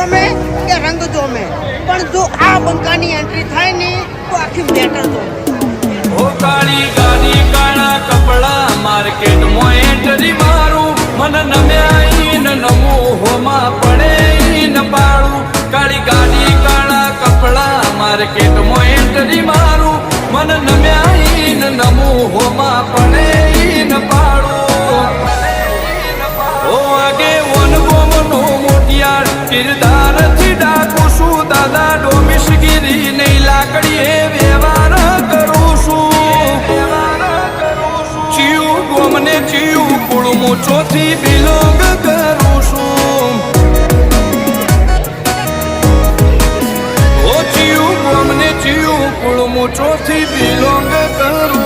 જોમે કે રંગ જોમે, પણ જો આ બંકાની એન્ટ્રી થાય ને તો આખી મેટર જોમે. ઓ કાળી ગાડી કાળા કપડા માર્કેટમાં એન્ટ્રી મારું, મન નમ્યા ઈન નમું હોમાં પડે ઈન પાડું. કાળી ગાડી કાળા કપડા માર્કેટમાં એન્ટ્રી મારું, મન નમ્યા ઈન નમું હોમાં પડે ઈન પાડું. ઓ આગે વન ગોમનો મોટિયાર કિરદાર થી ડાકું છું, દાદા ડોમિશગીરી નહીં લાકડીએ વ્યવહાર કરું છું. ચિયું ગોમને ચિયું કુળમું ચોથી બિલોંગ કરું છું. ઓ ચિયું ગોમને ચિયું કુળમું ચોથી બિલોંગ કરું